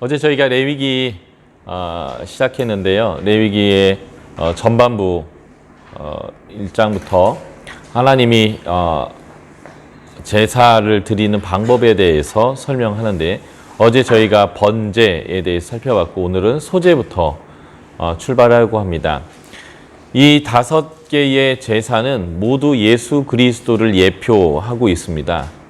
어제 저희가 레위기 시작했는데요. 레위기의 전반부 1장부터 하나님이 제사를 드리는 방법에 대해서 설명하는데, 어제 저희가 번제에 대해서 살펴봤고 오늘은 소제부터 출발하려고 합니다. 이 5개의 제사는 모두 예수 그리스도를 예표하고 있습니다.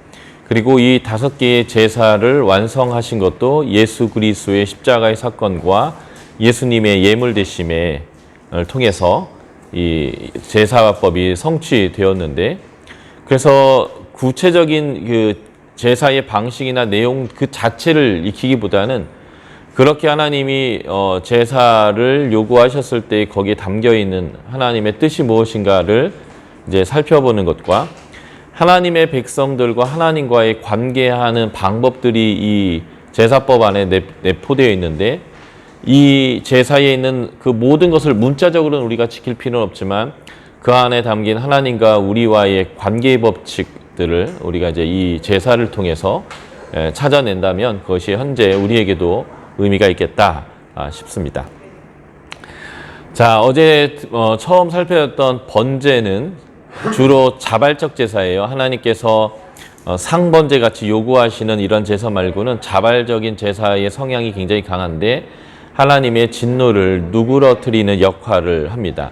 그리고 이 5개의 제사를 완성하신 것도 예수 그리스도의 십자가의 사건과 예수님의 예물 되심을 통해서 이 제사법이 성취되었는데, 그래서 구체적인 그 제사의 방식이나 내용 그 자체를 익히기보다는 그렇게 하나님이 제사를 요구하셨을 때 거기에 담겨 있는 하나님의 뜻이 무엇인가를 이제 살펴보는 것과 하나님의 백성들과 하나님과의 관계하는 방법들이 이 제사법 안에 내포되어 있는데, 이 제사에 있는 그 모든 것을 문자적으로는 우리가 지킬 필요는 없지만 그 안에 담긴 하나님과 우리와의 관계의 법칙들을 우리가 이제 이 제사를 통해서 찾아낸다면 그것이 현재 우리에게도 의미가 있겠다 싶습니다. 자, 어제 처음 살펴봤던 번제는 주로 자발적 제사예요. 하나님께서 상번제 같이 요구하시는 이런 제사 말고는 자발적인 제사의 성향이 굉장히 강한데 하나님의 진노를 누그러뜨리는 역할을 합니다.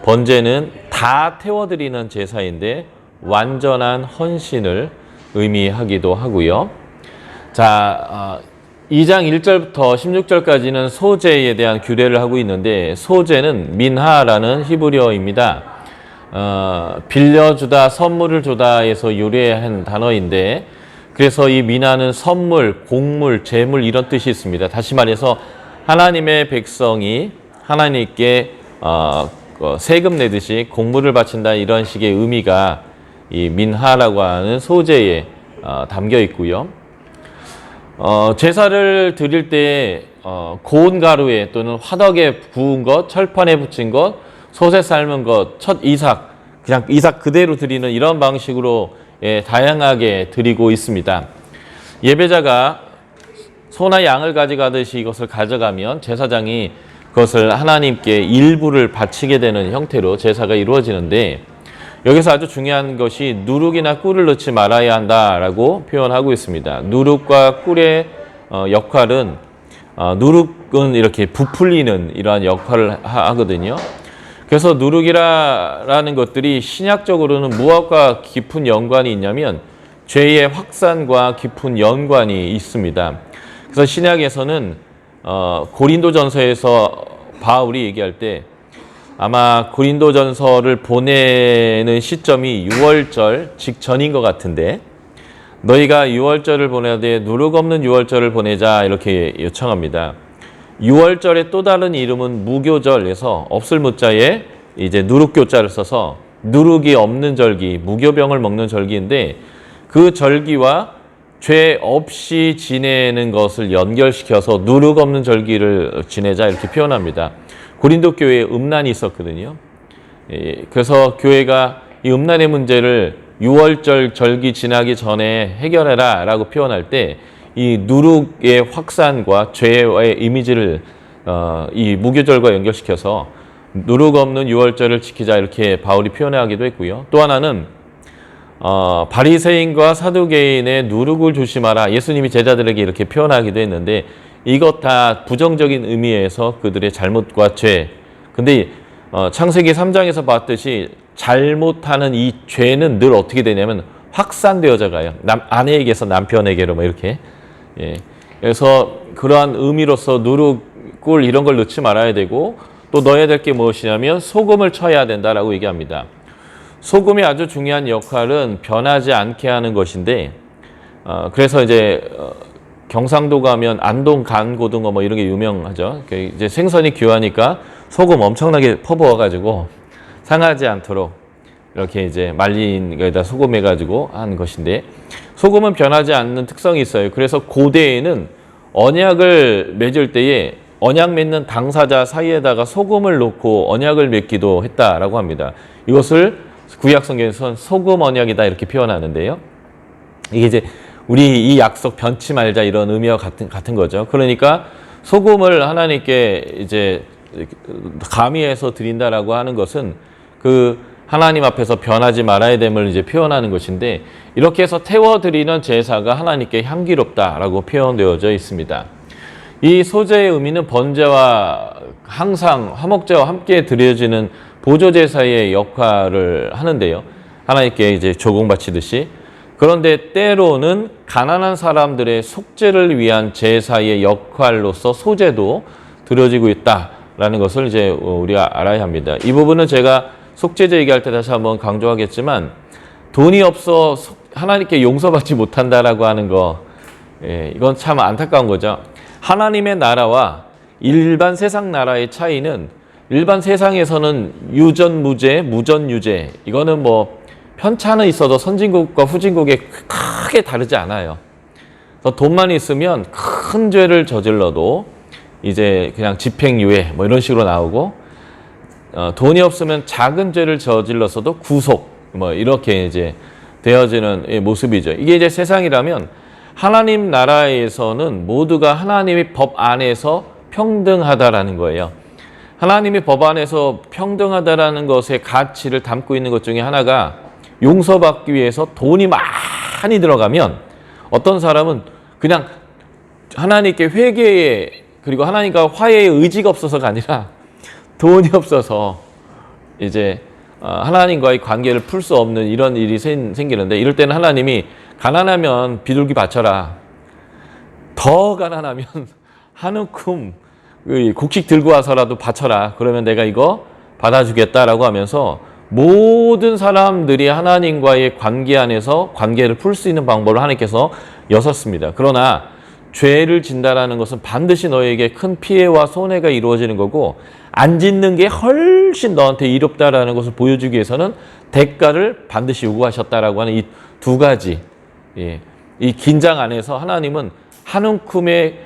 번제는 다 태워드리는 제사인데 완전한 헌신을 의미하기도 하고요. 자, 2장 1절부터 16절까지는 소제에 대한 규례를 하고 있는데, 소제는 민하라는 히브리어입니다. 빌려주다, 선물을 주다에서 유래한 단어인데, 그래서 이 민하는 선물, 공물, 재물 이런 뜻이 있습니다. 다시 말해서 하나님의 백성이 하나님께 세금 내듯이 공물을 바친다, 이런 식의 의미가 이 민하라고 하는 소제에 담겨 있고요. 제사를 드릴 때 고운 가루에 또는 화덕에 구운 것, 철판에 붙인 것, 솥에 삶은 것, 첫 이삭, 그냥 이삭 그대로 드리는 이런 방식으로 다양하게 드리고 있습니다. 예배자가 소나 양을 가져가듯이 이것을 가져가면 제사장이 그것을 하나님께 일부를 바치게 되는 형태로 제사가 이루어지는데, 여기서 아주 중요한 것이 누룩이나 꿀을 넣지 말아야 한다라고 표현하고 있습니다. 누룩과 꿀의 역할은, 누룩은 이렇게 부풀리는 이러한 역할을 하거든요. 그래서 누룩이라는 것들이 신약적으로는 무엇과 깊은 연관이 있냐면 죄의 확산과 깊은 연관이 있습니다. 그래서 신약에서는 고린도전서에서 바울이 얘기할 때 아마 고린도전서를 보내는 시점이 6월절 직전인 것 같은데, 너희가 6월절을 보내야 돼, 누룩 없는 6월절을 보내자, 이렇게 요청합니다. 6월절의 또 다른 이름은 무교절에서 없을 무자에 이제 누룩교자를 써서 누룩이 없는 절기, 무교병을 먹는 절기인데, 그 절기와 죄 없이 지내는 것을 연결시켜서 누룩 없는 절기를 지내자, 이렇게 표현합니다. 고린도 교회에 음란이 있었거든요. 그래서 교회가 이 음란의 문제를 6월절 절기 지나기 전에 해결해라 라고 표현할 때 이 누룩의 확산과 죄의 이미지를 이 무교절과 연결시켜서 누룩 없는 6월절을 지키자, 이렇게 바울이 표현하기도 했고요. 또 하나는 바리새인과 사두개인의 누룩을 조심하라, 예수님이 제자들에게 이렇게 표현하기도 했는데, 이것 다 부정적인 의미에서 그들의 잘못과 죄. 근데 창세기 3장에서 봤듯이 잘못하는 이 죄는 늘 어떻게 되냐면 확산되어져 가요. 아내에게서 남편에게로 뭐 이렇게. 그래서 그러한 의미로서 누룩, 꿀 이런 걸 넣지 말아야 되고, 또 넣어야 될 게 무엇이냐면 소금을 쳐야 된다라고 얘기합니다. 소금이 아주 중요한 역할은 변하지 않게 하는 것인데, 그래서 이제 경상도 가면 안동 간고등어 뭐 이런 게 유명하죠. 이제 생선이 귀하니까 소금 엄청나게 퍼부어가지고 상하지 않도록 이렇게 이제 말린 거에다 소금해가지고 하는 것인데, 소금은 변하지 않는 특성이 있어요. 그래서 고대에는 언약을 맺을 때에 언약 맺는 당사자 사이에다가 소금을 넣고 언약을 맺기도 했다라고 합니다. 이것을 구약 성경에서는 소금 언약이다 이렇게 표현하는데요. 이게 이제 우리 이 약속 변치 말자 이런 의미와 같은 거죠. 그러니까 소금을 하나님께 이제 가미해서 드린다라고 하는 것은 그 하나님 앞에서 변하지 말아야 됨을 이제 표현하는 것인데, 이렇게 해서 태워드리는 제사가 하나님께 향기롭다라고 표현되어져 있습니다. 이 소제의 의미는 번제와 항상 화목제와 함께 드려지는 보조제사의 역할을 하는데요. 하나님께 이제 조공 바치듯이. 그런데 때로는 가난한 사람들의 속죄를 위한 제사의 역할로서 소제도 드려지고 있다라는 것을 이제 우리가 알아야 합니다. 이 부분은 제가 속죄제 얘기할 때 다시 한번 강조하겠지만, 돈이 없어 하나님께 용서받지 못한다라고 하는 거, 이건 참 안타까운 거죠. 하나님의 나라와 일반 세상 나라의 차이는, 일반 세상에서는 유전무죄, 무전유죄, 이거는 뭐 편차는 있어도 선진국과 후진국에 크게 다르지 않아요. 그래서 돈만 있으면 큰 죄를 저질러도 이제 그냥 집행유예 뭐 이런 식으로 나오고, 돈이 없으면 작은 죄를 저질렀어도 구속 뭐 이렇게 이제 되어지는 모습이죠. 이게 이제 세상이라면, 하나님 나라에서는 모두가 하나님의 법 안에서 평등하다라는 거예요. 하나님의 법 안에서 평등하다라는 것의 가치를 담고 있는 것 중에 하나가, 용서받기 위해서 돈이 많이 들어가면 어떤 사람은 그냥 하나님께 회개에, 그리고 하나님과 화해의 의지가 없어서가 아니라 돈이 없어서 이제 하나님과의 관계를 풀 수 없는 이런 일이 생기는데, 이럴 때는 하나님이 가난하면 비둘기 바쳐라, 더 가난하면 한 움큼 곡식 들고 와서라도 바쳐라, 그러면 내가 이거 받아주겠다라고 하면서 모든 사람들이 하나님과의 관계 안에서 관계를 풀 수 있는 방법을 하나님께서 여섰습니다. 그러나 죄를 진다라는 것은 반드시 너에게 큰 피해와 손해가 이루어지는 거고, 안 짓는 게 훨씬 너한테 이롭다라는 것을 보여주기 위해서는 대가를 반드시 요구하셨다라고 하는 이 두 가지, 이 긴장 안에서 하나님은 한 움큼의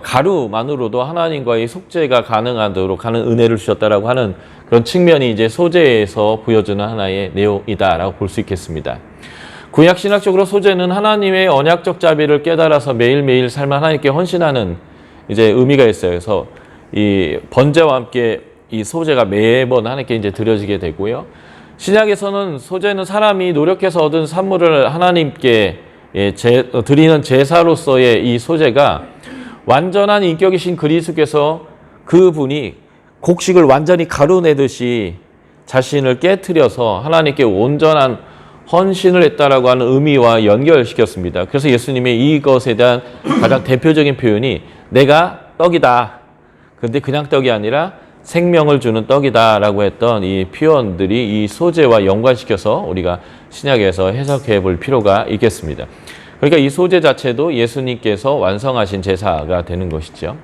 가루만으로도 하나님과의 속죄가 가능하도록 하는 은혜를 주셨다라고 하는 그런 측면이 이제 소제에서 보여주는 하나의 내용이다라고 볼 수 있겠습니다. 구약 신학적으로 소제는 하나님의 언약적 자비를 깨달아서 매일매일 삶을 하나님께 헌신하는 이제 의미가 있어요. 그래서 이 번제와 함께 이 소제가 매번 하나님께 이제 드려지게 되고요. 신약에서는 소제는 사람이 노력해서 얻은 산물을 하나님께 드리는 제사로서의 이 소제가, 완전한 인격이신 그리스도께서 그분이 곡식을 완전히 가루내듯이 자신을 깨트려서 하나님께 온전한 헌신을 했다라고 하는 의미와 연결시켰습니다. 그래서 예수님의 이것에 대한 가장 대표적인 표현이 내가 떡이다. 근데 그냥 떡이 아니라 생명을 주는 떡이다라고 했던 이 표현들이 이 소제와 연관시켜서 우리가 신약에서 해석해 볼 필요가 있겠습니다. 그러니까 이 소제 자체도 예수님께서 완성하신 제사가 되는 것이죠.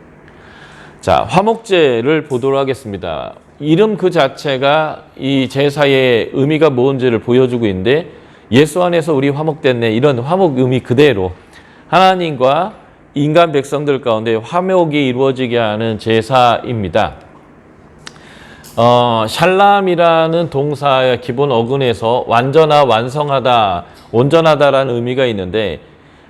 자, 화목제를 보도록 하겠습니다. 이름 그 자체가 이 제사의 의미가 뭔지를 보여주고 있는데, 예수 안에서 우리 화목됐네, 이런 화목 의미 그대로 하나님과 인간 백성들 가운데 화목이 이루어지게 하는 제사입니다. 샬람이라는 동사의 기본 어근에서 완전하, 완성하다, 온전하다라는 의미가 있는데,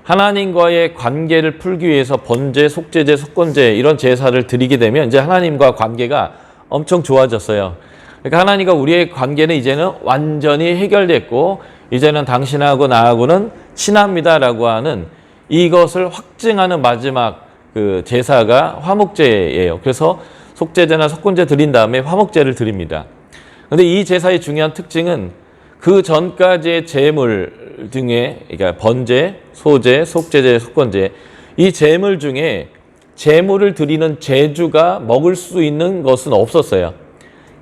하나님과의 관계를 풀기 위해서 번제, 속죄제, 속건제 이런 제사를 드리게 되면 이제 하나님과 관계가 엄청 좋아졌어요. 그러니까 하나님과 우리의 관계는 이제는 완전히 해결됐고, 이제는 당신하고 나하고는 친합니다라고 하는 이것을 확증하는 마지막 그 제사가 화목제예요. 그래서 속죄제나 속건제 드린 다음에 화목제를 드립니다. 그런데 이 제사의 중요한 특징은 그 전까지의 제물 등에, 그러니까 번제, 소제, 속죄제, 속건제, 이 제물 중에 제물을 드리는 제주가 먹을 수 있는 것은 없었어요.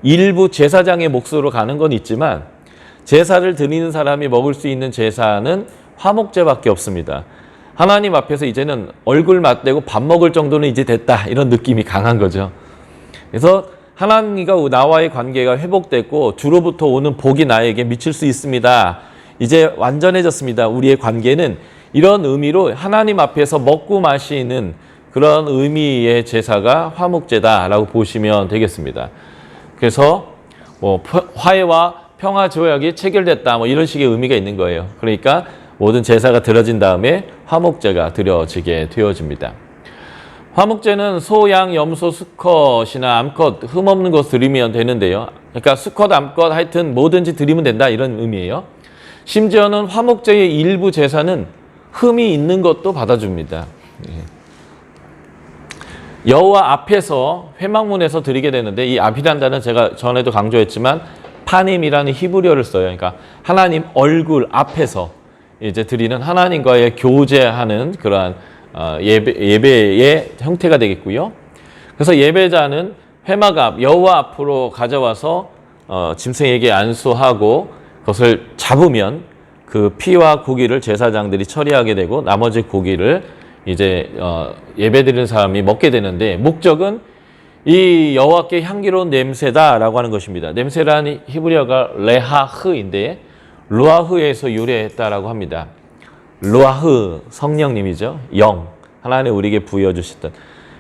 일부 제사장의 몫으로 가는 건 있지만 제사를 드리는 사람이 먹을 수 있는 제사는 화목제밖에 없습니다. 하나님 앞에서 이제는 얼굴 맞대고 밥 먹을 정도는 이제 됐다, 이런 느낌이 강한 거죠. 그래서 하나님과 나와의 관계가 회복됐고 주로부터 오는 복이 나에게 미칠 수 있습니다. 이제 완전해졌습니다. 우리의 관계는, 이런 의미로 하나님 앞에서 먹고 마시는 그런 의미의 제사가 화목제다라고 보시면 되겠습니다. 그래서 뭐 화해와 평화 조약이 체결됐다, 뭐 이런 식의 의미가 있는 거예요. 그러니까 모든 제사가 드려진 다음에 화목제가 드려지게 되어집니다. 화목제는 소, 양, 염소, 수컷이나 암컷 흠없는 것 드리면 되는데요. 그러니까 수컷, 암컷 하여튼 뭐든지 드리면 된다 이런 의미예요. 심지어는 화목제의 일부 제사는 흠이 있는 것도 받아줍니다. 여호와 앞에서 회막문에서 드리게 되는데 이 앞이라는 단어는 제가 전에도 강조했지만 파님이라는 히브리어를 써요. 그러니까 하나님 얼굴 앞에서 이제 드리는 하나님과의 교제하는 그러한 예배의 형태가 되겠고요. 그래서 예배자는 회막 앞 여호와 앞으로 가져와서 짐승에게 안수하고 그것을 잡으면 그 피와 고기를 제사장들이 처리하게 되고 나머지 고기를 이제 예배드리는 사람이 먹게 되는데 목적은 이 여호와께 향기로운 냄새다라고 하는 것입니다. 냄새라는 히브리어가 레하흐인데 루아흐에서 유래했다라고 합니다. 루아흐 성령님이죠. 영 하나님 우리에게 부여 주셨던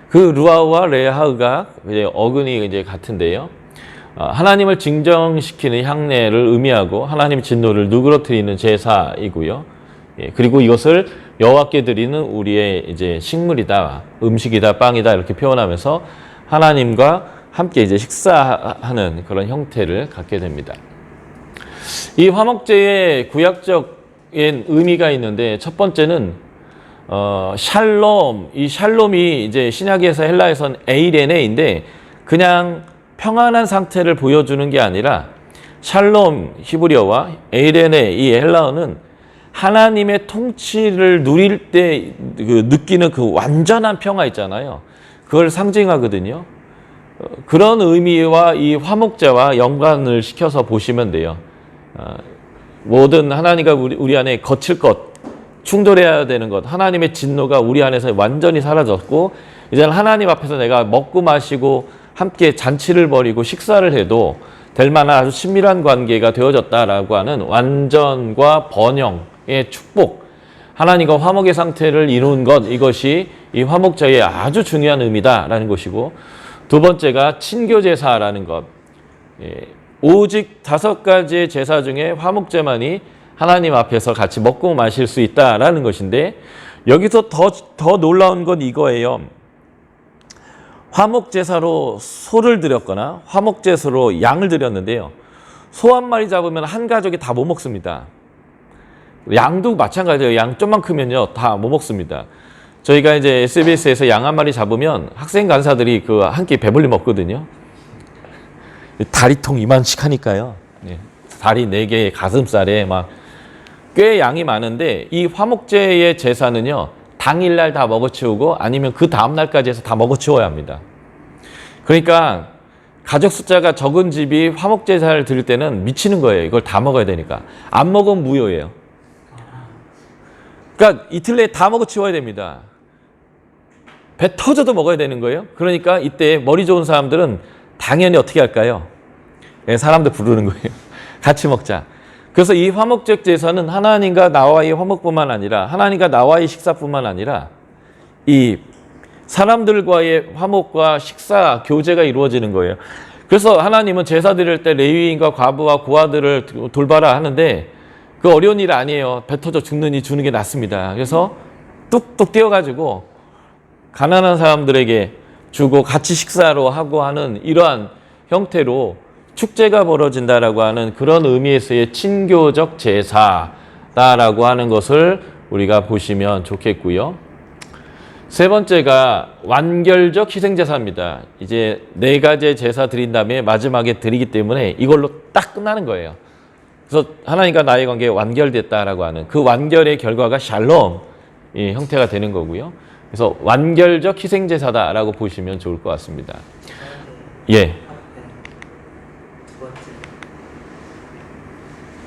그 루아흐와 레하흐가 이제 어근이 이제 같은데요. 하나님을 증정시키는 향내를 의미하고 하나님 진노를 누그러뜨리는 제사이고요. 예, 그리고 이것을 여호와께 드리는 우리의 이제 식물이다, 음식이다, 빵이다 이렇게 표현하면서 하나님과 함께 이제 식사하는 그런 형태를 갖게 됩니다. 이 화목제의 구약적인 의미가 있는데 첫 번째는 샬롬, 이 샬롬이 이제 신약에서 헬라에서는 에이레네인데 그냥 평안한 상태를 보여주는 게 아니라 샬롬 히브리어와 에이레네 이 헬라어는 하나님의 통치를 누릴 때 느끼는 그 완전한 평화 있잖아요. 그걸 상징하거든요. 그런 의미와 이 화목제와 연관을 시켜서 보시면 돼요. 모든 하나님과 우리 안에 거칠 것, 충돌해야 되는 것, 하나님의 진노가 우리 안에서 완전히 사라졌고 이제는 하나님 앞에서 내가 먹고 마시고 함께 잔치를 벌이고 식사를 해도 될 만한 아주 친밀한 관계가 되어졌다라고 하는 완전과 번영의 축복, 하나님과 화목의 상태를 이룬 것, 이것이 이 화목제의 아주 중요한 의미다라는 것이고 두 번째가 친교제사라는 것. 오직 5가지의 제사 중에 화목제만이 하나님 앞에서 같이 먹고 마실 수 있다라는 것인데 여기서 더 놀라운 건 이거예요. 화목제사로 소를 드렸거나 화목제사로 양을 드렸는데요. 소 한 마리 잡으면 한 가족이 다 못 먹습니다. 양도 마찬가지예요. 양 좀만 크면요. 다 못 먹습니다. 저희가 이제 SBS에서 양 한 마리 잡으면 학생 간사들이 그 한 끼 배불리 먹거든요. 다리통 이만씩 하니까요. 다리 4개에 가슴살에 막 꽤 양이 많은데 이 화목제의 제사는요. 당일날 다 먹어치우고 아니면 그 다음날까지 해서 다 먹어치워야 합니다. 그러니까 가족 숫자가 적은 집이 화목제사를 드릴 때는 미치는 거예요. 이걸 다 먹어야 되니까. 안 먹으면 무효예요. 그러니까 이틀 내에 다 먹어치워야 됩니다. 배 터져도 먹어야 되는 거예요. 그러니까 이때 머리 좋은 사람들은 당연히 어떻게 할까요? 사람들 부르는 거예요. 같이 먹자. 그래서 이 화목적 제사는 하나님과 나와의 화목뿐만 아니라 하나님과 나와의 식사뿐만 아니라 이 사람들과의 화목과 식사 교제가 이루어지는 거예요. 그래서 하나님은 제사 드릴 때 레위인과 과부와 고아들을 돌봐라 하는데 그 어려운 일 아니에요. 배 터져 죽느니 주는 게 낫습니다. 그래서 뚝뚝 떼어가지고 가난한 사람들에게 주고 같이 식사로 하고 하는 이러한 형태로 축제가 벌어진다라고 하는 그런 의미에서의 친교적 제사다라고 하는 것을 우리가 보시면 좋겠고요. 세 번째가 완결적 희생제사입니다. 이제 4가지의 제사 드린 다음에 마지막에 드리기 때문에 이걸로 딱 끝나는 거예요. 그래서 하나님과 나의 관계가 완결됐다라고 하는 그 완결의 결과가 샬롬 이 형태가 되는 거고요. 그래서 완결적 희생제사다라고 보시면 좋을 것 같습니다. 예.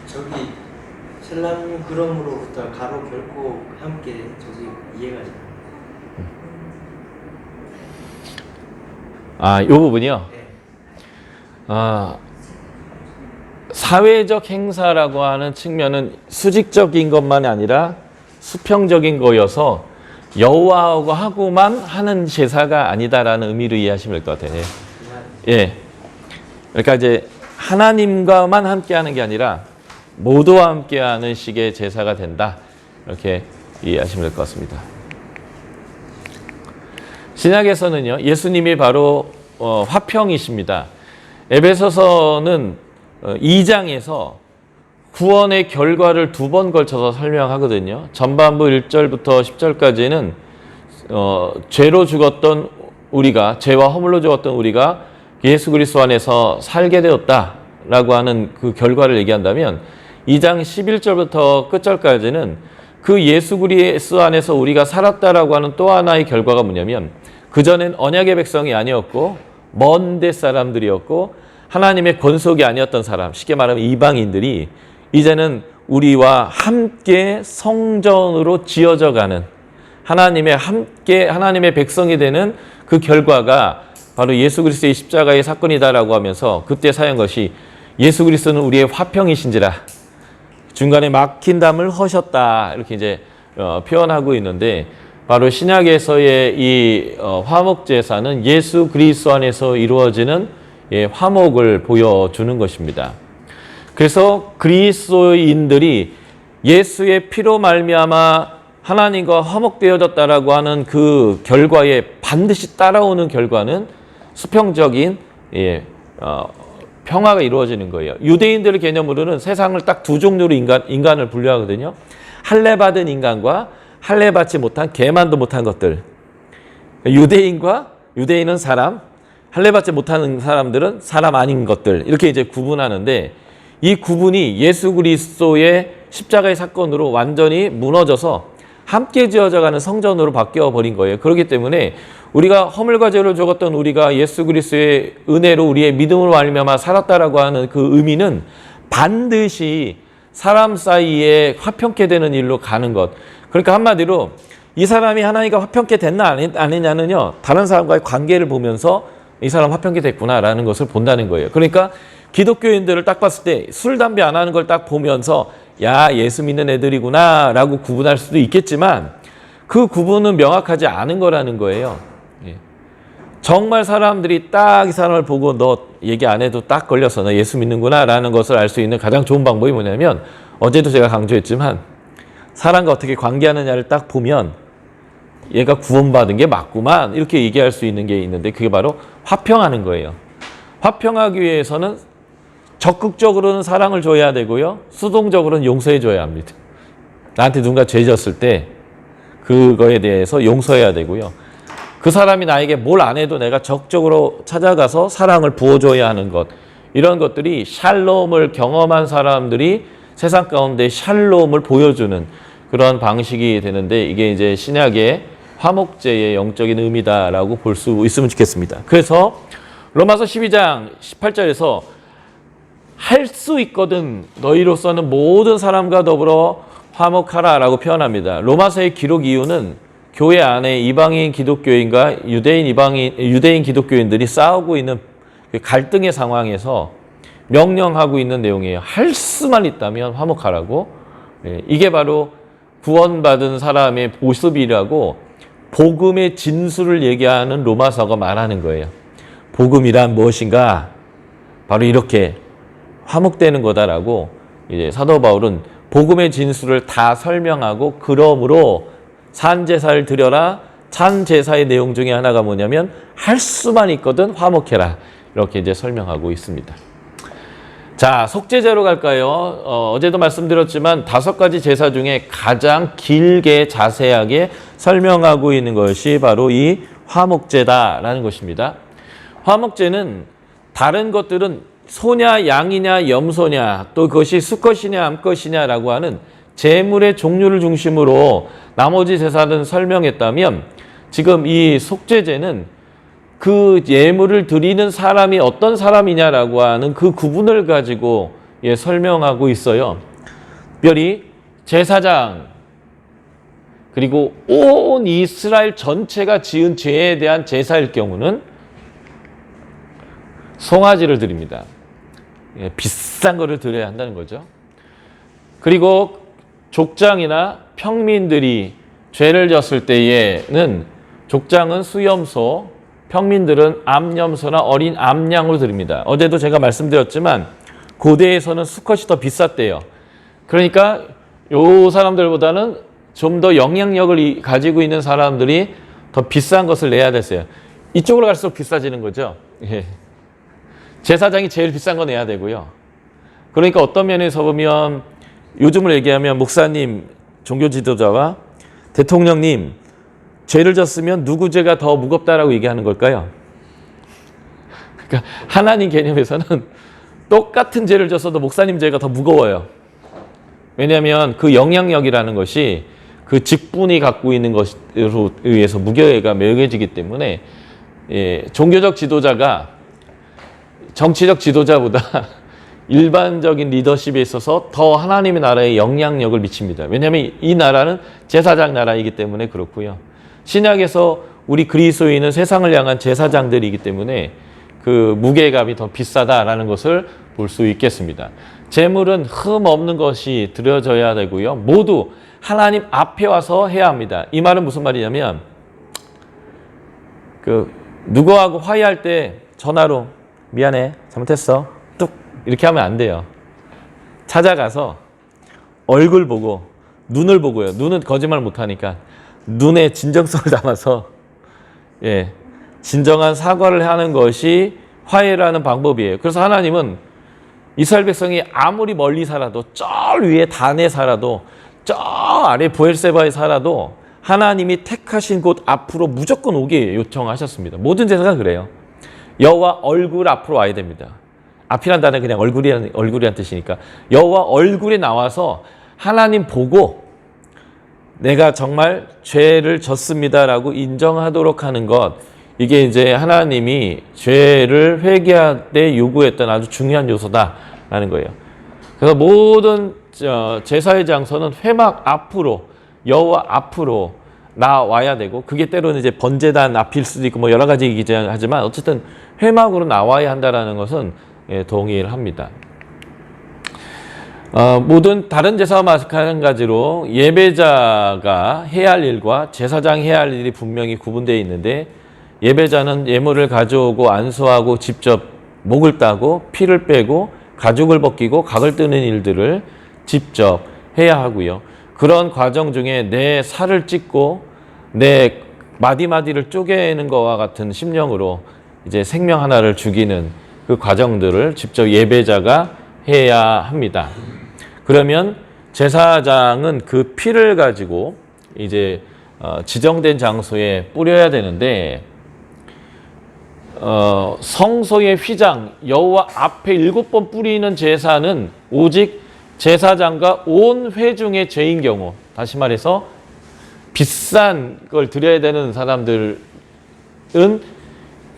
저기 신랑 그럼으로부터 가로 결코 함께 저기 이해가 잘. 이 부분이요. 네. 사회적 행사라고 하는 측면은 수직적인 것만이 아니라 수평적인 거여서 여호와하고만 하는 제사가 아니다라는 의미로 이해하시면 될 것 같아요. 예. 그러니까 이제 하나님과만 함께하는 게 아니라 모두와 함께하는 식의 제사가 된다. 이렇게 이해하시면 될 것 같습니다. 신약에서는요, 예수님이 바로 화평이십니다. 에베소서는 2장에서 구원의 결과를 2번 걸쳐서 설명하거든요. 전반부 1절부터 10절까지는 죄로 죽었던 우리가, 죄와 허물로 죽었던 우리가 예수 그리스도 안에서 살게 되었다라고 하는 그 결과를 얘기한다면 2장 11절부터 끝절까지는 그 예수 그리스도 안에서 우리가 살았다라고 하는 또 하나의 결과가 뭐냐면 그전엔 언약의 백성이 아니었고 먼 데 사람들이었고 하나님의 권속이 아니었던 사람, 쉽게 말하면 이방인들이 이제는 우리와 함께 성전으로 지어져 가는 하나님의 백성이 되는 그 결과가 바로 예수 그리스도의 십자가의 사건이다라고 하면서 그때 사용한 것이 예수 그리스도는 우리의 화평이신지라 중간에 막힌 담을 허셨다 이렇게 이제 표현하고 있는데 바로 신약에서의 이 화목 제사는 예수 그리스도 안에서 이루어지는 화목을 보여주는 것입니다. 그래서 그리스도인들이 예수의 피로 말미암아 하나님과 화목되어졌다라고 하는 그 결과에 반드시 따라오는 결과는 수평적인 평화가 이루어지는 거예요. 유대인들의 개념으로는 세상을 딱 두 종류로 인간을 분류하거든요. 할례 받은 인간과 할례 받지 못한 개만도 못한 것들. 유대인은 사람, 할례 받지 못하는 사람들은 사람 아닌 것들. 이렇게 이제 구분하는데 이 구분이 예수 그리스도의 십자가의 사건으로 완전히 무너져서 함께 지어져가는 성전으로 바뀌어 버린 거예요. 그렇기 때문에 우리가 허물과 죄로 죽었던 우리가 예수 그리스도의 은혜로 우리의 믿음으로 말미암아 살았다라고 하는 그 의미는 반드시 사람 사이에 화평케 되는 일로 가는 것. 그러니까 한마디로 이 사람이 하나님과 화평케 됐나 아니냐는요, 다른 사람과의 관계를 보면서 이 사람 화평케 됐구나라는 것을 본다는 거예요. 그러니까 기독교인들을 딱 봤을 때 술, 담배 안 하는 걸 딱 보면서 야, 예수 믿는 애들이구나 라고 구분할 수도 있겠지만 그 구분은 명확하지 않은 거라는 거예요. 정말 사람들이 딱 이 사람을 보고 너 얘기 안 해도 딱 걸려서 너 예수 믿는구나 라는 것을 알 수 있는 가장 좋은 방법이 뭐냐면 어제도 제가 강조했지만 사람과 어떻게 관계하느냐를 딱 보면 얘가 구원받은 게 맞구만 이렇게 얘기할 수 있는 게 있는데 그게 바로 화평하는 거예요. 화평하기 위해서는 적극적으로는 사랑을 줘야 되고요. 수동적으로는 용서해 줘야 합니다. 나한테 누군가 죄 졌을 때 그거에 대해서 용서해야 되고요. 그 사람이 나에게 뭘 안 해도 내가 적극적으로 찾아가서 사랑을 부어줘야 하는 것. 이런 것들이 샬롬을 경험한 사람들이 세상 가운데 샬롬을 보여주는 그런 방식이 되는데 이게 이제 신약의 화목제의 영적인 의미다라고 볼 수 있으면 좋겠습니다. 그래서 로마서 12장 18절에서 할 수 있거든 너희로서는 모든 사람과 더불어 화목하라라고 표현합니다. 로마서의 기록 이유는 교회 안에 이방인 기독교인과 유대인 기독교인들이 싸우고 있는 갈등의 상황에서 명령하고 있는 내용이에요. 할 수만 있다면 화목하라고. 이게 바로 구원받은 사람의 모습이라고 복음의 진수를 얘기하는 로마서가 말하는 거예요. 복음이란 무엇인가? 바로 이렇게 화목되는 거다라고 이제 사도 바울은 복음의 진수를 다 설명하고 그러므로 산제사를 드려라. 산제사의 내용 중에 하나가 뭐냐면 할 수만 있거든 화목해라. 이렇게 이제 설명하고 있습니다. 자, 속죄제로 갈까요? 어제도 말씀드렸지만 5가지 제사 중에 가장 길게 자세하게 설명하고 있는 것이 바로 이 화목제다라는 것입니다. 화목제는 다른 것들은 소냐, 양이냐, 염소냐, 또 그것이 수컷이냐, 암컷이냐라고 하는 제물의 종류를 중심으로 나머지 제사는 설명했다면 지금 이 속죄제는 그 예물을 드리는 사람이 어떤 사람이냐라고 하는 그 구분을 가지고 설명하고 있어요. 특별히 제사장 그리고 온 이스라엘 전체가 지은 죄에 대한 제사일 경우는 송아지를 드립니다. 비싼 거를 드려야 한다는 거죠. 그리고 족장이나 평민들이 죄를 졌을 때에는 족장은 수염소, 평민들은 암염소나 어린 암양으로 드립니다. 어제도 제가 말씀드렸지만 고대에서는 수컷이 더 비쌌대요. 그러니까 요 사람들보다는 좀 더 영향력을 가지고 있는 사람들이 더 비싼 것을 내야 됐어요. 이쪽으로 갈수록 비싸지는 거죠. 예. 제사장이 제일 비싼 거 내야 되고요. 그러니까 어떤 면에서 보면 요즘을 얘기하면 목사님, 종교 지도자와 대통령님, 죄를 졌으면 누구 죄가 더 무겁다라고 얘기하는 걸까요? 그러니까 하나님 개념에서는 똑같은 죄를 졌어도 목사님 죄가 더 무거워요. 왜냐하면 그 영향력이라는 것이 그 직분이 갖고 있는 것으로 의해서 무게가 매겨지기 때문에 예, 종교적 지도자가 정치적 지도자보다 일반적인 리더십에 있어서 더 하나님의 나라에 영향력을 미칩니다. 왜냐하면 이 나라는 제사장 나라이기 때문에 그렇고요. 신약에서 우리 그리스도인은 세상을 향한 제사장들이기 때문에 그 무게감이 더 비싸다라는 것을 볼 수 있겠습니다. 제물은 흠 없는 것이 드려져야 되고요. 모두 하나님 앞에 와서 해야 합니다. 이 말은 무슨 말이냐면 그 누구하고 화해할 때 전화로 미안해, 잘못했어, 뚝 이렇게 하면 안 돼요. 찾아가서 얼굴 보고 눈을 보고요. 눈은 거짓말 못하니까 눈에 진정성을 담아서 예, 진정한 사과를 하는 것이 화해라는 방법이에요. 그래서 하나님은 이스라엘 백성이 아무리 멀리 살아도 저 위에 단에 살아도 저 아래 브엘세바에 살아도 하나님이 택하신 곳 앞으로 무조건 오게 요청하셨습니다. 모든 제사가 그래요. 여호와 얼굴 앞으로 와야 됩니다. 앞이란 단어는 그냥 얼굴이란 뜻이니까 여호와 얼굴에 나와서 하나님 보고 내가 정말 죄를 졌습니다라고 인정하도록 하는 것, 이게 이제 하나님이 죄를 회개할 때 요구했던 아주 중요한 요소다라는 거예요. 그래서 모든 제사의 장소는 회막 앞으로, 여호와 앞으로 나와야 되고, 그게 때로는 이제 번제단 앞일 수도 있고 뭐 여러 가지 얘기지 하지만 어쨌든 회막으로 나와야 한다라는 것은 예, 동의를 합니다. 모든 다른 제사와 마찬가지로 예배자가 해야 할 일과 제사장이 해야 할 일이 분명히 구분되어 있는데, 예배자는 예물을 가져오고 안수하고 직접 목을 따고 피를 빼고 가죽을 벗기고 각을 뜨는 일들을 직접 해야 하고요. 그런 과정 중에 내 살을 찢고 내 마디마디를 쪼개는 것과 같은 심령으로 이제 생명 하나를 죽이는 그 과정들을 직접 예배자가 해야 합니다. 그러면 제사장은 그 피를 가지고 이제 지정된 장소에 뿌려야 되는데, 성소의 휘장 여호와 앞에 7번 뿌리는 제사는 오직 제사장과 온 회중의 죄인 경우, 다시 말해서 비싼 걸 드려야 되는 사람들은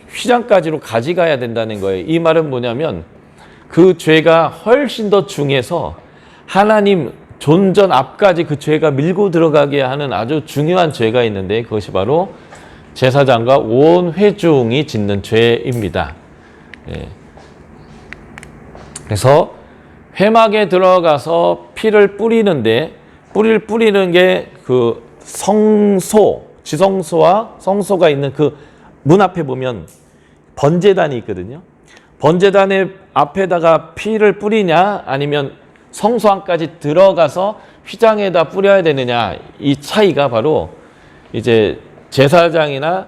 휘장까지로 가져가야 된다는 거예요. 이 말은 뭐냐면 그 죄가 훨씬 더 중해서 하나님 존전 앞까지 그 죄가 밀고 들어가게 하는 아주 중요한 죄가 있는데, 그것이 바로 제사장과 온 회중이 짓는 죄입니다. 예. 그래서 회막에 들어가서 피를 뿌리는데, 뿌리는 게 그 성소, 지성소와 성소가 있는 그 문 앞에 보면 번제단이 있거든요. 번제단의 앞에다가 피를 뿌리냐 아니면 성소 안까지 들어가서 휘장에다 뿌려야 되느냐, 이 차이가 바로 이제 제사장이나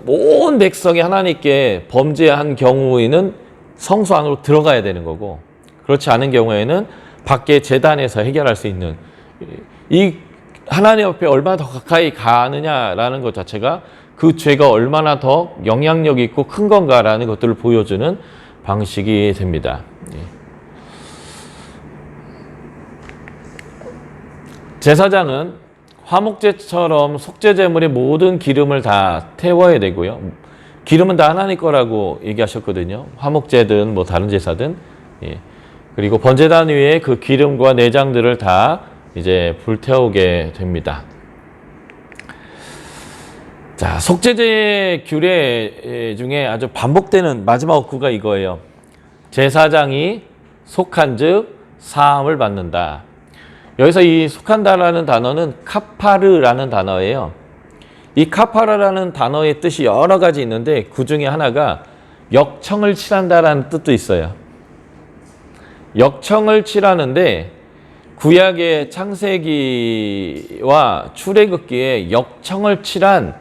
온 백성이 하나님께 범죄한 경우에는 성소 안으로 들어가야 되는 거고, 그렇지 않은 경우에는 밖에 제단에서 해결할 수 있는, 이 하나님 앞에 얼마나 더 가까이 가느냐라는 것 자체가 그 죄가 얼마나 더 영향력 있고 큰 건가라는 것들을 보여주는 방식이 됩니다. 제사장은 화목제처럼 속죄제물의 모든 기름을 다 태워야 되고요. 기름은 다 하나님 거라고 얘기하셨거든요. 화목제든 뭐 다른 제사든. 예. 그리고 번제단 위에 그 기름과 내장들을 다 이제 불태우게 됩니다. 자, 속죄제 규례 중에 아주 반복되는 마지막 어구가 이거예요. 제사장이 속한즉 사함을 받는다. 여기서 이 속한다라는 단어는 카파르라는 단어예요. 이 카파르라는 단어의 뜻이 여러 가지 있는데 그 중에 하나가 역청을 칠한다라는 뜻도 있어요. 역청을 칠하는데 구약의 창세기와 출애굽기에 역청을 칠한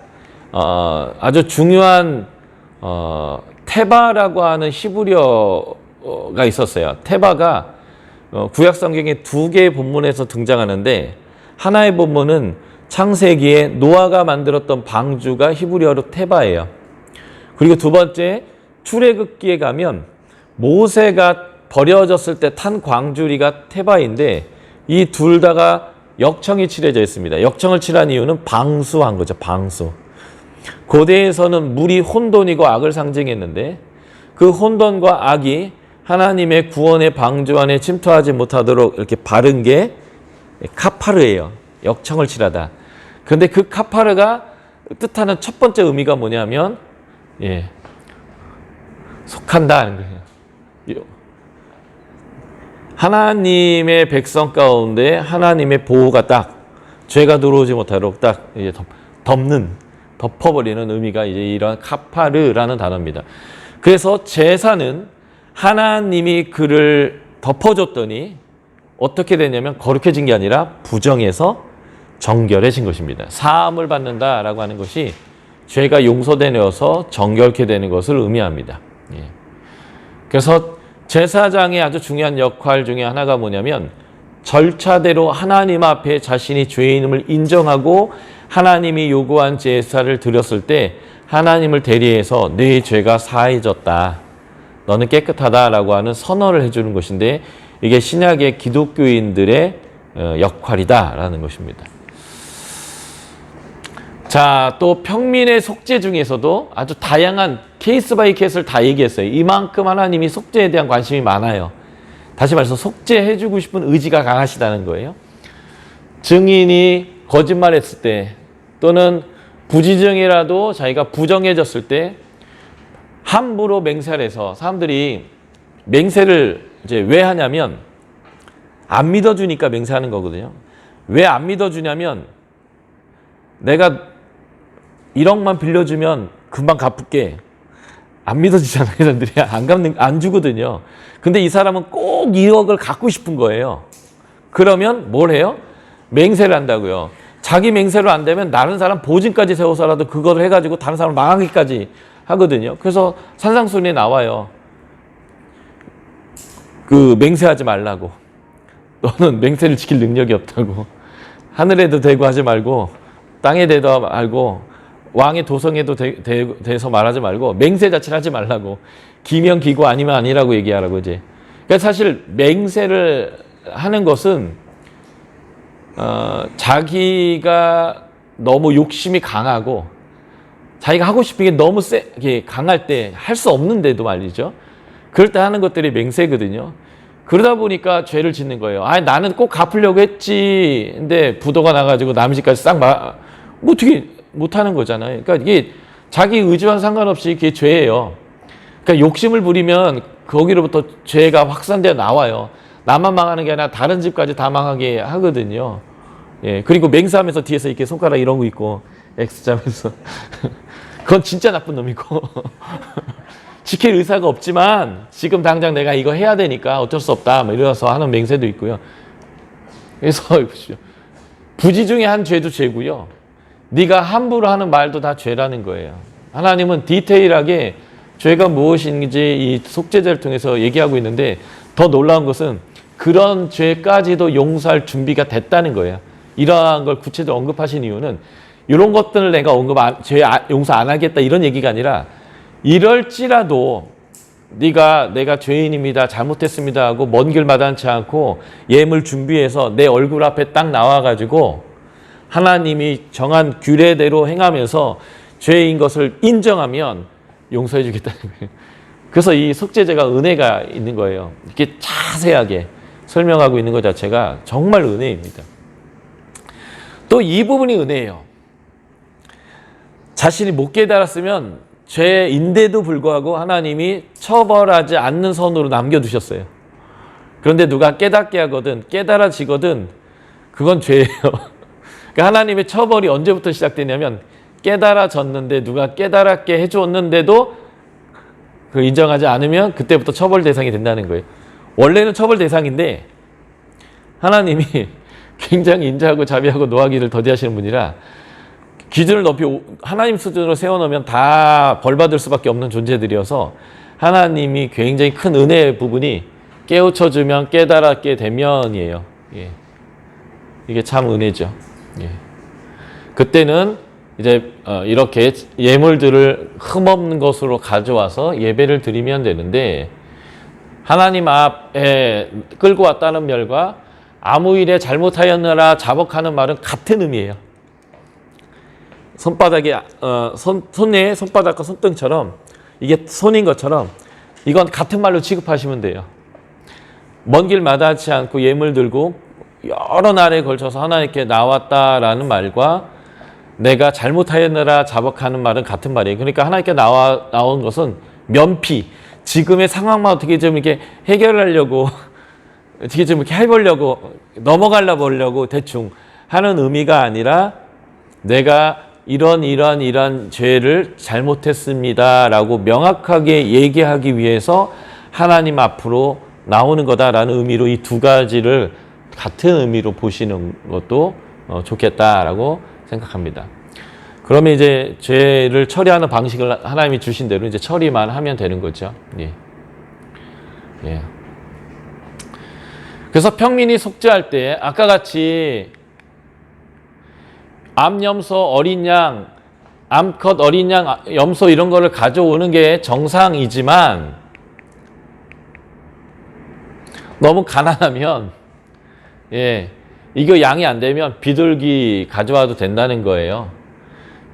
아주 중요한 테바라고 하는 히브리어가 있었어요. 테바가 구약 성경에 두 개의 본문에서 등장하는데, 하나의 본문은 창세기에 노아가 만들었던 방주가 히브리어로 테바예요. 그리고 두 번째, 출애굽기에 가면 모세가 버려졌을 때 탄 광주리가 테바인데, 이 둘 다가 역청이 칠해져 있습니다. 역청을 칠한 이유는 방수한 거죠. 방수. 고대에서는 물이 혼돈이고 악을 상징했는데, 그 혼돈과 악이 하나님의 구원의 방주 안에 침투하지 못하도록 이렇게 바른 게 카파르예요. 역청을 칠하다. 그런데 그 카파르가 뜻하는 첫 번째 의미가 뭐냐면, 속한다 하는 거예요. 하나님의 백성 가운데 하나님의 보호가 딱 죄가 들어오지 못하도록 딱 이제 덮어버리는 의미가 이제 이런 카파르라는 단어입니다. 그래서 제사는 하나님이 그를 덮어줬더니 어떻게 되냐면 거룩해진 게 아니라 부정해서 정결해진 것입니다. 사함을 받는다라고 하는 것이 죄가 용서되어서 정결케 되는 것을 의미합니다. 그래서 제사장의 아주 중요한 역할 중에 하나가 뭐냐면, 절차대로 하나님 앞에 자신이 죄인임을 인정하고 하나님이 요구한 제사를 드렸을 때 하나님을 대리해서 내 죄가 사해졌다, 너는 깨끗하다라고 하는 선언을 해주는 것인데, 이게 신약의 기독교인들의 역할이다라는 것입니다. 자, 또 평민의 속죄 중에서도 아주 다양한 케이스 바이 케이스를 다 얘기했어요. 이만큼 하나님이 속죄에 대한 관심이 많아요. 다시 말해서 속죄해주고 싶은 의지가 강하시다는 거예요. 증인이 거짓말했을 때, 또는 부지정이라도 자기가 부정해졌을 때 함부로 맹세를 해서, 사람들이 맹세를 이제 왜 하냐면 안 믿어주니까 맹세하는 거거든요. 왜 안 믿어주냐면, 내가 1억만 빌려주면 금방 갚을게. 안 믿어지잖아요. 사람들이 안 주거든요. 근데 이 사람은 꼭 1억을 갖고 싶은 거예요. 그러면 뭘 해요? 맹세를 한다고요. 자기 맹세로 안 되면 다른 사람 보증까지 세워서라도 그걸 해가지고 다른 사람을 망하기까지 하거든요. 그래서 산상수훈에 나와요. 그 맹세하지 말라고. 너는 맹세를 지킬 능력이 없다고. 하늘에도 대고 하지 말고, 땅에 대도 말고, 왕의 도성에도 대해서 말하지 말고, 맹세 자체를 하지 말라고. 기면 기고 아니면 아니라고 얘기하라고 이제. 그러니까 사실 맹세를 하는 것은 자기가 너무 욕심이 강하고 자기가 하고 싶은 게 너무 강할 때 할 수 없는데도 말이죠. 그럴 때 하는 것들이 맹세거든요. 그러다 보니까 죄를 짓는 거예요. 나는 꼭 갚으려고 했지. 근데 부도가 나가지고 남의 집까지 뭐 어떻게 못하는 거잖아요. 그러니까 이게 자기 의지와 상관없이 그게 죄예요. 그러니까 욕심을 부리면 거기로부터 죄가 확산되어 나와요. 나만 망하는 게 아니라 다른 집까지 다 망하게 하거든요. 그리고 맹세하면서 뒤에서 이렇게 손가락 이러고 있고 X자면서 그건 진짜 나쁜 놈이고 지킬 의사가 없지만 지금 당장 내가 이거 해야 되니까 어쩔 수 없다 뭐 이러면서 하는 맹세도 있고요. 그래서 보시죠. 부지 중에 한 죄도 죄고요. 네가 함부로 하는 말도 다 죄라는 거예요. 하나님은 디테일하게 죄가 무엇인지 이 속죄제를 통해서 얘기하고 있는데, 더 놀라운 것은 그런 죄까지도 용서할 준비가 됐다는 거예요. 이러한 걸 구체적으로 언급하신 이유는 이런 것들을 내가 죄 용서 안 하겠다 이런 얘기가 아니라, 이럴지라도 내가 죄인입니다, 잘못했습니다 하고 먼 길 마다하지 않고 예물 준비해서 내 얼굴 앞에 딱 나와가지고 하나님이 정한 규례대로 행하면서 죄인 것을 인정하면 용서해 주겠다는 거예요. 그래서 이 속죄제가 은혜가 있는 거예요. 이렇게 자세하게 설명하고 있는 것 자체가 정말 은혜입니다. 또 이 부분이 은혜예요. 자신이 못 깨달았으면 죄인데도 불구하고 하나님이 처벌하지 않는 선으로 남겨두셨어요. 그런데 누가 깨닫게 하거든, 깨달아지거든, 그건 죄예요. 그러니까 하나님의 처벌이 언제부터 시작되냐면, 깨달아졌는데 누가 깨달았게 해줬는데도 그 인정하지 않으면 그때부터 처벌 대상이 된다는 거예요. 원래는 처벌 대상인데 하나님이 굉장히 인자하고 자비하고 노하기를 더디하시는 분이라 기준을 높이 하나님 수준으로 세워놓으면 다 벌받을 수밖에 없는 존재들이어서 하나님이 굉장히 큰 은혜의 부분이 깨우쳐주면 깨달았게 되면이에요. 예. 이게 참 은혜죠. 예. 그때는 이제 이렇게 예물들을 흠없는 것으로 가져와서 예배를 드리면 되는데 하나님 앞에 끌고 왔다는 말과 아무 일에 잘못하였느라 자복하는 말은 같은 의미예요. 손바닥에 손에 손바닥과 손등처럼 이게 손인 것처럼 이건 같은 말로 취급하시면 돼요. 먼 길 마다하지 않고 예물 들고 여러 날에 걸쳐서 하나님께 나왔다라는 말과 내가 잘못하였느라 자복하는 말은 같은 말이에요. 그러니까 하나님께 나온 것은 면피, 지금의 상황만 어떻게 좀 이렇게 해결하려고 어떻게 좀 이렇게 해보려고 넘어가려 보려고 대충 하는 의미가 아니라 내가 이런 죄를 잘못했습니다라고 명확하게 얘기하기 위해서 하나님 앞으로 나오는 거다라는 의미로 이 두 가지를 같은 의미로 보시는 것도 좋겠다라고 생각합니다. 그러면 이제 죄를 처리하는 방식을 하나님이 주신 대로 이제 처리만 하면 되는 거죠. 예. 예. 그래서 평민이 속죄할 때 아까 같이 암염소, 어린 양, 암컷, 어린 양, 염소 이런 거를 가져오는 게 정상이지만 너무 가난하면 이거 양이 안 되면 비둘기 가져와도 된다는 거예요.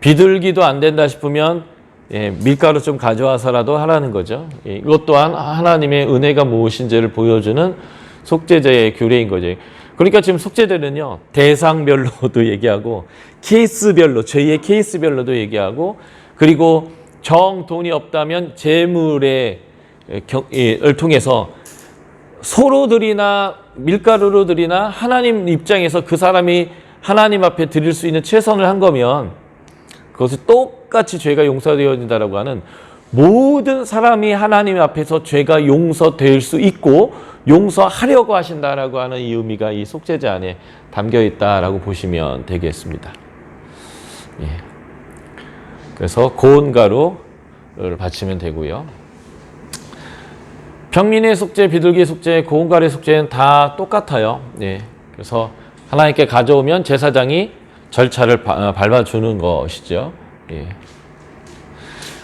비둘기도 안 된다 싶으면 밀가루 좀 가져와서라도 하라는 거죠. 이것 또한 하나님의 은혜가 무엇인지를 보여주는 속죄제의 규례인 거죠. 그러니까 지금 속죄제는요, 대상별로도 얘기하고 케이스별로, 죄의 케이스별로도 얘기하고 그리고 정 돈이 없다면 재물을 통해서 소로들이나 밀가루로들이나 하나님 입장에서 그 사람이 하나님 앞에 드릴 수 있는 최선을 한 거면 그것이 똑같이 죄가 용서되어진다라고 하는 모든 사람이 하나님 앞에서 죄가 용서될 수 있고 용서하려고 하신다라고 하는 이 의미가 이 속죄제 안에 담겨 있다라고 보시면 되겠습니다. 예. 그래서 고운 가루를 바치면 되고요. 평민의 속죄, 비둘기의 속죄, 고운 가루의 속죄는 다 똑같아요. 예. 그래서 하나님께 가져오면 제사장이 절차를 밟아주는 것이죠. 예.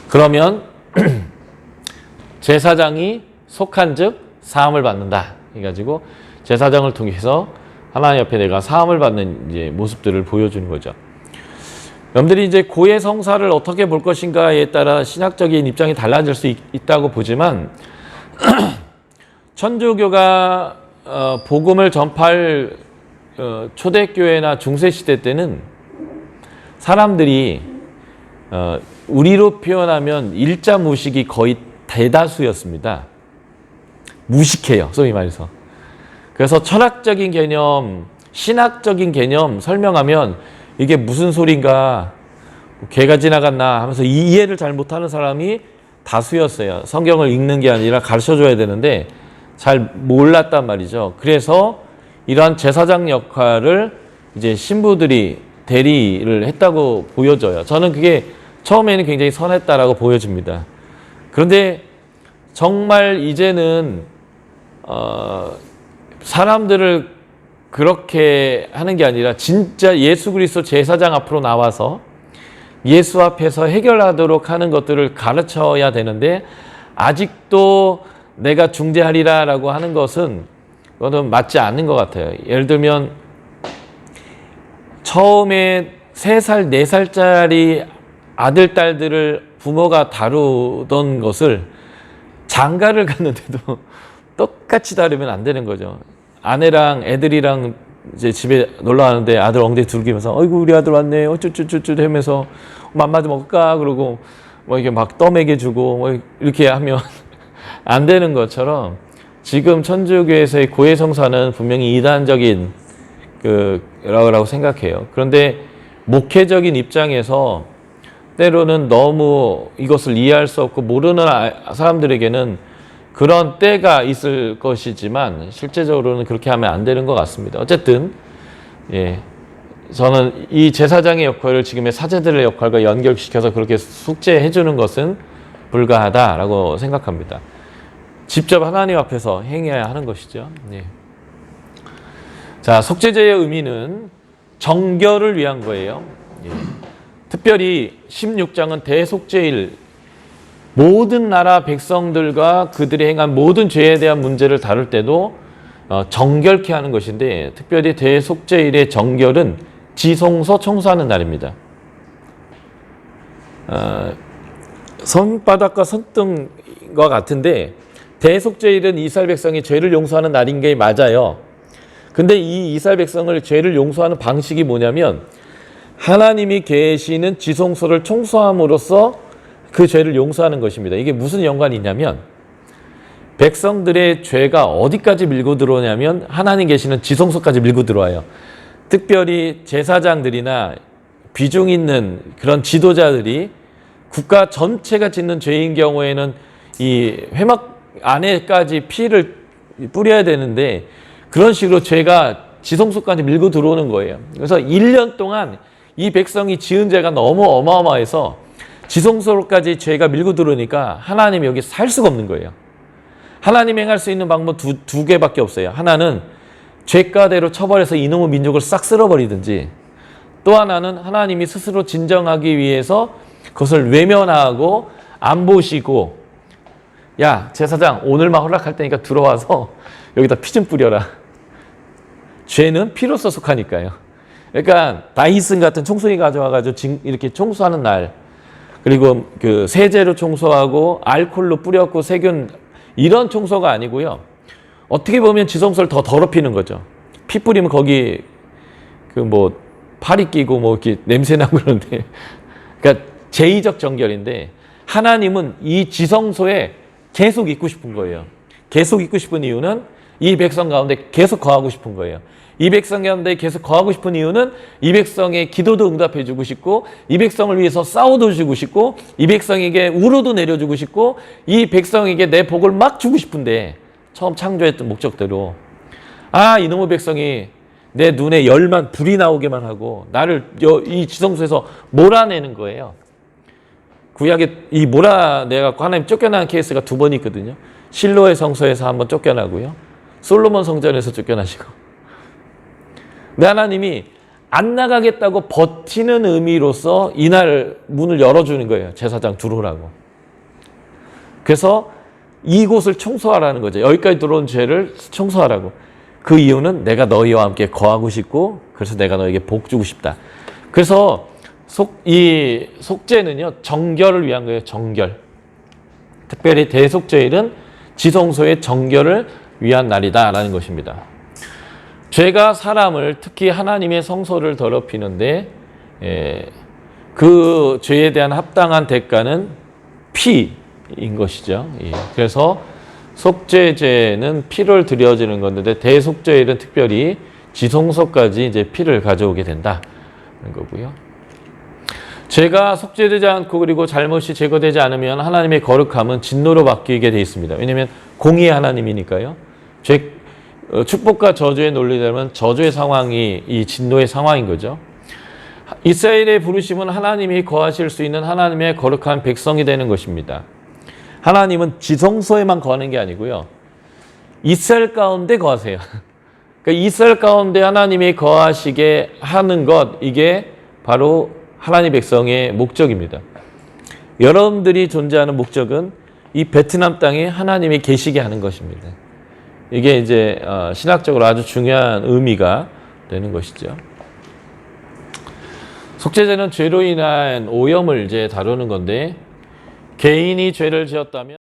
그러면 제사장이 속한즉 사함을 받는다. 해가지고 제사장을 통해서 하나님 앞에 내가 사함을 받는 이제 모습들을 보여주는 거죠. 여러분들이 이제 고해 성사를 어떻게 볼 것인가에 따라 신학적인 입장이 달라질 수 있다고 보지만 천주교가 복음을 전파할 초대교회나 중세시대 때는 사람들이 우리로 표현하면 일자무식이 거의 대다수였습니다. 무식해요, 소위 말해서. 그래서 철학적인 개념, 신학적인 개념 설명하면 이게 무슨 소린가, 개가 지나갔나 하면서 이해를 잘 못하는 사람이 다수였어요. 성경을 읽는 게 아니라 가르쳐줘야 되는데 잘 몰랐단 말이죠. 그래서 이러한 제사장 역할을 이제 신부들이 대리를 했다고 보여져요. 저는 그게 처음에는 굉장히 선했다라고 보여집니다. 그런데 정말 이제는 사람들을 그렇게 하는 게 아니라 진짜 예수 그리스도 제사장 앞으로 나와서 예수 앞에서 해결하도록 하는 것들을 가르쳐야 되는데 아직도 내가 중재하리라라고 하는 것은 그거는 맞지 않는 것 같아요. 예를 들면 처음에 3살, 4살짜리 아들, 딸들을 부모가 다루던 것을 장가를 갔는데도 똑같이 다루면 안 되는 거죠. 아내랑 애들이랑 이제 집에 놀러 가는데 아들 엉덩이 두들기면서 어이구 우리 아들 왔네 어쭈쭈쭈쭈 하면서 맘마 좀 먹을까 그러고 뭐 이게 막 떠먹여주고 뭐 이렇게 하면 안 되는 것처럼 지금 천주교에서의 고해성사는 분명히 이단적인 라고 생각해요. 그런데 목회적인 입장에서 때로는 너무 이것을 이해할 수 없고 모르는 사람들에게는 그런 때가 있을 것이지만 실제적으로는 그렇게 하면 안 되는 것 같습니다. 어쨌든 예, 저는 이 제사장의 역할을 지금의 사제들의 역할과 연결시켜서 그렇게 속죄해 주는 것은 불가하다라고 생각합니다. 직접 하나님 앞에서 행해야 하는 것이죠. 예. 자, 속죄제의 의미는 정결을 위한 거예요. 예. 특별히 16장은 대속죄일, 모든 나라 백성들과 그들이 행한 모든 죄에 대한 문제를 다룰 때도 정결케 하는 것인데, 특별히 대속죄일의 정결은 지성소 청소하는 날입니다. 손바닥과 손등과 같은데 대속죄일은 이스라엘 백성이 죄를 용서하는 날인 게 맞아요. 근데 이 이스라엘 백성을 죄를 용서하는 방식이 뭐냐면, 하나님이 계시는 지성소를 청소함으로써 그 죄를 용서하는 것입니다. 이게 무슨 연관이 있냐면, 백성들의 죄가 어디까지 밀고 들어오냐면 하나님 계시는 지성소까지 밀고 들어와요. 특별히 제사장들이나 비중 있는 그런 지도자들이 국가 전체가 짓는 죄인 경우에는 이 회막 안에까지 피를 뿌려야 되는데, 그런 식으로 죄가 지성소까지 밀고 들어오는 거예요. 그래서 1년 동안 이 백성이 지은 죄가 너무 어마어마해서 지성소로까지 죄가 밀고 들어오니까 하나님이 여기 살 수가 없는 거예요. 하나님이 행할 수 있는 방법 두 개밖에 없어요. 하나는 죄가대로 처벌해서 이놈의 민족을 싹 쓸어버리든지, 또 하나는 하나님이 스스로 진정하기 위해서 그것을 외면하고 안 보시고, 야 제사장 오늘만 허락할 테니까 들어와서 여기다 피 좀 뿌려라. 죄는 피로써 속하니까요. 그러니까 다이슨 같은 청소기 가져와가지고 이렇게 청소하는 날, 그리고 그 세제로 청소하고 알코올로 뿌렸고 세균, 이런 청소가 아니고요. 어떻게 보면 지성소를 더 더럽히는 거죠. 피 뿌리면 거기 그 뭐 파리 끼고 뭐 이렇게 냄새 나고 그러는데, 그러니까 제의적 정결인데, 하나님은 이 지성소에 계속 있고 싶은 거예요. 계속 있고 싶은 이유는 이 백성 가운데 계속 거하고 싶은 거예요. 이 백성 가운데 계속 거하고 싶은 이유는 이 백성의 기도도 응답해 주고 싶고, 이 백성을 위해서 싸워도 주고 싶고, 이 백성에게 우로도 내려주고 싶고, 이 백성에게 내 복을 막 주고 싶은데, 처음 창조했던 목적대로 이놈의 백성이 내 눈에 열만 불이 나오게만 하고 나를 이 지성소에서 몰아내는 거예요. 구약에 이 몰아내갖고 하나님 쫓겨나는 케이스가 두 번 있거든요. 실로의 성소에서 한번 쫓겨나고요, 솔로몬 성전에서 쫓겨나시고. 근데 하나님이 안 나가겠다고 버티는 의미로서 이날 문을 열어주는 거예요. 제사장 들어오라고. 그래서 이곳을 청소하라는 거죠. 여기까지 들어온 죄를 청소하라고. 그 이유는 내가 너희와 함께 거하고 싶고, 그래서 내가 너에게 복 주고 싶다. 그래서 이 속죄는요, 정결을 위한 거예요. 정결. 특별히 대속죄일은 지성소의 정결을 위한 날이다라는 것입니다. 죄가 사람을, 특히 하나님의 성소를 더럽히는데 그 죄에 대한 합당한 대가는 피인 것이죠. 그래서 속죄제는 피를 드려지는 건데, 대속죄일은 특별히 지성소까지 이제 피를 가져오게 된다는 거고요. 죄가 속죄되지 않고 그리고 잘못이 제거되지 않으면 하나님의 거룩함은 진노로 바뀌게 돼 있습니다. 왜냐하면 공의의 하나님이니까요. 축복과 저주의 논리대로는 저주의 상황이 이 진노의 상황인 거죠. 이스라엘의 부르심은 하나님이 거하실 수 있는 하나님의 거룩한 백성이 되는 것입니다. 하나님은 지성소에만 거하는 게 아니고요, 이스라엘 가운데 거하세요. 그러니까 이스라엘 가운데 하나님이 거하시게 하는 것, 이게 바로 하나님 백성의 목적입니다. 여러분들이 존재하는 목적은 이 베트남 땅에 하나님이 계시게 하는 것입니다. 이게 이제 신학적으로 아주 중요한 의미가 되는 것이죠. 속죄제는 죄로 인한 오염을 이제 다루는 건데, 개인이 죄를 지었다면